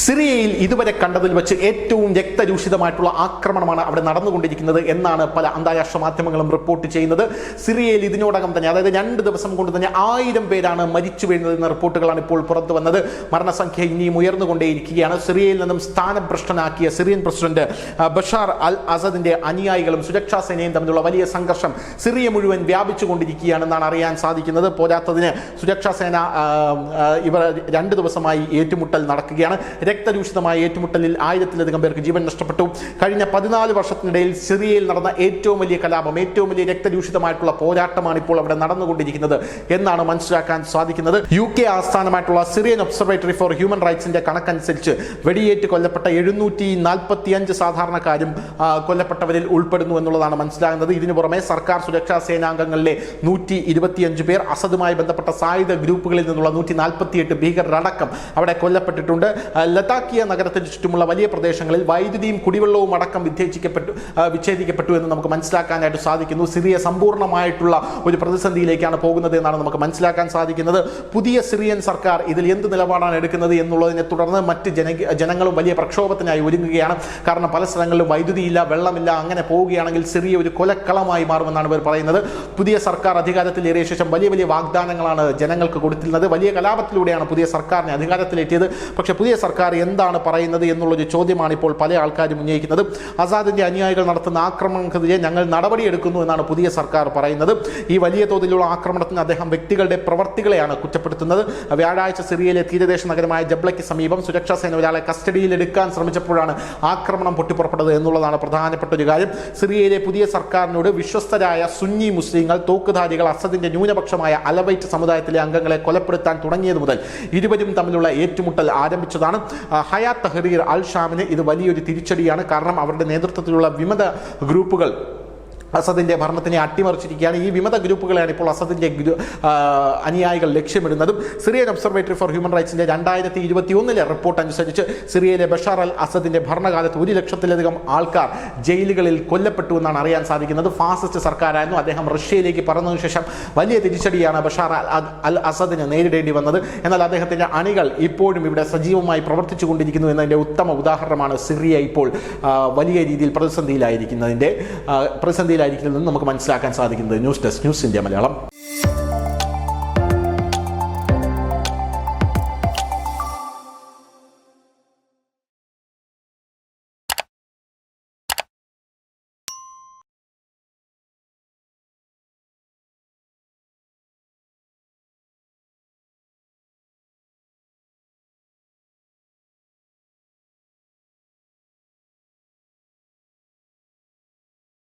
സിറിയയിൽ ഇതുവരെ കണ്ടതിൽ വെച്ച് ഏറ്റവും രക്തരൂഷിതമായിട്ടുള്ള ആക്രമണമാണ് അവിടെ നടന്നുകൊണ്ടിരിക്കുന്നത് എന്നാണ് പല അന്താരാഷ്ട്ര മാധ്യമങ്ങളും റിപ്പോർട്ട് ചെയ്യുന്നത്. സിറിയയിൽ ഇതിനോടകം തന്നെ, അതായത് 2 ദിവസം കൊണ്ട് തന്നെ 1000 പേരാണ് മരിച്ചു വീഴുന്നത് എന്ന റിപ്പോർട്ടുകളാണ് ഇപ്പോൾ പുറത്തു വന്നത്. മരണസംഖ്യ ഇനിയും ഉയർന്നുകൊണ്ടേയിരിക്കുകയാണ്. സിറിയയിൽ നിന്നും സ്ഥാനഭ്രഷ്ടനാക്കിയ സിറിയൻ പ്രസിഡന്റ് ബഷാർ അൽ അസദിന്റെ അനുയായികളും സുരക്ഷാ സേനയും തമ്മിലുള്ള വലിയ സംഘർഷം സിറിയ മുഴുവൻ വ്യാപിച്ചുകൊണ്ടിരിക്കുകയാണെന്നാണ് അറിയാൻ സാധിക്കുന്നത്. പോരാത്തതിന് സുരക്ഷാ സേന ഇവർ 2 ദിവസമായി ഏറ്റുമുട്ടൽ നടക്കുകയാണ്. രക്തരൂഷിതമായ ഏറ്റുമുട്ടലിൽ 1000-ലധികം പേർക്ക് ജീവൻ നഷ്ടപ്പെട്ടു. കഴിഞ്ഞ 14 വർഷത്തിനിടയിൽ സിറിയയിൽ നടന്ന ഏറ്റവും വലിയ കലാപം, ഏറ്റവും വലിയ രക്തരൂഷിതമായിട്ടുള്ള പോരാട്ടമാണ് ഇപ്പോൾ അവിടെ നടന്നുകൊണ്ടിരിക്കുന്നത് എന്നാണ് മനസ്സിലാക്കാൻ സാധിക്കുന്നത്. UK ആസ്ഥാനമായിട്ടുള്ള സിറിയൻ ഒബ്സർവേറ്ററി ഫോർ ഹ്യൂമൻ റൈറ്റ്സിന്റെ കണക്കനുസരിച്ച് വെടിയേറ്റ് കൊല്ലപ്പെട്ട 745 സാധാരണക്കാരും കൊല്ലപ്പെട്ടവരിൽ ഉൾപ്പെടുന്നു എന്നുള്ളതാണ് മനസ്സിലാകുന്നത്. ഇതിനു പുറമെ സർക്കാർ സുരക്ഷാ സേനാംഗങ്ങളിലെ 125 പേർ, അസദുമായി ബന്ധപ്പെട്ട സായുധ ഗ്രൂപ്പുകളിൽ നിന്നുള്ള 148 ഭീകരരടക്കം അവിടെ കൊല്ലപ്പെട്ടിട്ടുണ്ട്. ലതാക്കിയ നഗരത്തിന് ചുറ്റുമുള്ള വലിയ പ്രദേശങ്ങളിൽ വൈദ്യുതിയും കുടിവെള്ളവും അടക്കം വിച്ഛേദിക്കപ്പെട്ടു എന്ന് നമുക്ക് മനസ്സിലാക്കാനായിട്ട് സാധിക്കുന്നു. സിറിയ സമ്പൂർണ്ണമായിട്ടുള്ള ഒരു പ്രതിസന്ധിയിലേക്കാണ് പോകുന്നത് എന്നാണ് നമുക്ക് മനസ്സിലാക്കാൻ സാധിക്കുന്നത്. പുതിയ സിറിയൻ സർക്കാർ ഇതിൽ എന്ത് നിലപാടാണ് എടുക്കുന്നത് എന്നുള്ളതിനെ തുടർന്ന് മറ്റ് ജനങ്ങളും വലിയ പ്രക്ഷോഭത്തിനായി ഒരുങ്ങുകയാണ്. കാരണം പല സ്ഥലങ്ങളിലും വൈദ്യുതിയില്ല, വെള്ളമില്ല. അങ്ങനെ പോവുകയാണെങ്കിൽ സിറിയ ഒരു കൊലക്കളമായി മാറുമെന്നാണ് ഇവർ പറയുന്നത്. പുതിയ സർക്കാർ അധികാരത്തിലേറിയ ശേഷം വലിയ വലിയ വാഗ്ദാനങ്ങളാണ് ജനങ്ങൾക്ക് കൊടുത്തിരുന്നത്. വലിയ കലാപത്തിലൂടെയാണ് പുതിയ സർക്കാരിനെ അധികാരത്തിലെത്തിയത്. പക്ഷേ പുതിയ സർക്കാർ എന്താണ് പറയുന്നത് എന്നുള്ളൊരു ചോദ്യമാണ് ഇപ്പോൾ പല ആൾക്കാരും ഉന്നയിക്കുന്നത്. അസാദിന്റെ അനുയായികൾ നടത്തുന്ന ആക്രമണത്തിനെതിരെ ഞങ്ങൾ നടപടിയെടുക്കുന്നു എന്നാണ് പുതിയ സർക്കാർ പറയുന്നത്. ഈ വലിയ തോതിലുള്ള ആക്രമണത്തിന് അദ്ദേഹം വ്യക്തികളുടെ പ്രവർത്തികളെയാണ് കുറ്റപ്പെടുത്തുന്നത്. വ്യാഴാഴ്ച സിറിയയിലെ തീരദേശ നഗരമായ ജബ്ലയ്ക്ക് സമീപം സുരക്ഷാ സേന ഒരാളെ കസ്റ്റഡിയിലെടുക്കാൻ ശ്രമിച്ചപ്പോഴാണ് ആക്രമണം പൊട്ടിപ്പുറപ്പെട്ടത് എന്നുള്ളതാണ് പ്രധാനപ്പെട്ട ഒരു കാര്യം. സിറിയയിലെ പുതിയ സർക്കാരിനോട് വിശ്വസ്തരായ സുന്നി മുസ്ലിങ്ങൾ, തോക്കുധാരികൾ അസദിന്റെ ന്യൂനപക്ഷമായ അലവൈറ്റ് സമുദായത്തിലെ അംഗങ്ങളെ കൊലപ്പെടുത്താൻ തുടങ്ങിയത് മുതൽ ഇരുവരും തമ്മിലുള്ള ഏറ്റുമുട്ടൽ ആരംഭിച്ചതാണ്. ഹയാത്ത് തഹ്രീർ അൽ ഷാമിന് ഇത് വലിയൊരു തിരിച്ചടിയാണ്. കാരണം അവരുടെ നേതൃത്വത്തിലുള്ള വിമത ഗ്രൂപ്പുകൾ അസദിന്റെ ഭരണത്തിനെ അട്ടിമറിച്ചിരിക്കുകയാണ്. ഈ വിമത ഗ്രൂപ്പുകളെയാണ് ഇപ്പോൾ അസദിന്റെ അനുയായികൾ ലക്ഷ്യമിടുന്നതും. സിറിയൻ ഒബ്സർവേറ്ററി ഫോർ ഹ്യൂമൻ റൈറ്റ്സിന്റെ 2021 റിപ്പോർട്ട് അനുസരിച്ച് സിറിയയിലെ ബഷാർ അൽ അസദിന്റെ ഭരണകാലത്ത് 1 ലക്ഷത്തിലധികം ആൾക്കാർ ജയിലുകളിൽ കൊല്ലപ്പെട്ടു എന്നാണ് അറിയാൻ സാധിക്കുന്നത്. ഫാസിസ്റ്റ് സർക്കാരായിരുന്നു. അദ്ദേഹം റഷ്യയിലേക്ക് പറന്നതിനു ശേഷം വലിയ തിരിച്ചടിയാണ് ബഷാർ അൽ അസദിന് നേരിടേണ്ടി വന്നത്. എന്നാൽ അദ്ദേഹത്തിന്റെ അണികൾ ഇപ്പോഴും ഇവിടെ സജീവമായി പ്രവർത്തിച്ചു കൊണ്ടിരിക്കുന്നു എന്നതിന്റെ ഉത്തമ ഉദാഹരണമാണ് സിറിയ ഇപ്പോൾ വലിയ രീതിയിൽ പ്രതിസന്ധിയിലായിരിക്കുന്നതെന്ന് നമുക്ക് മനസ്സിലാക്കാൻ സാധിക്കുന്നത്. News desk, news India Malayalam.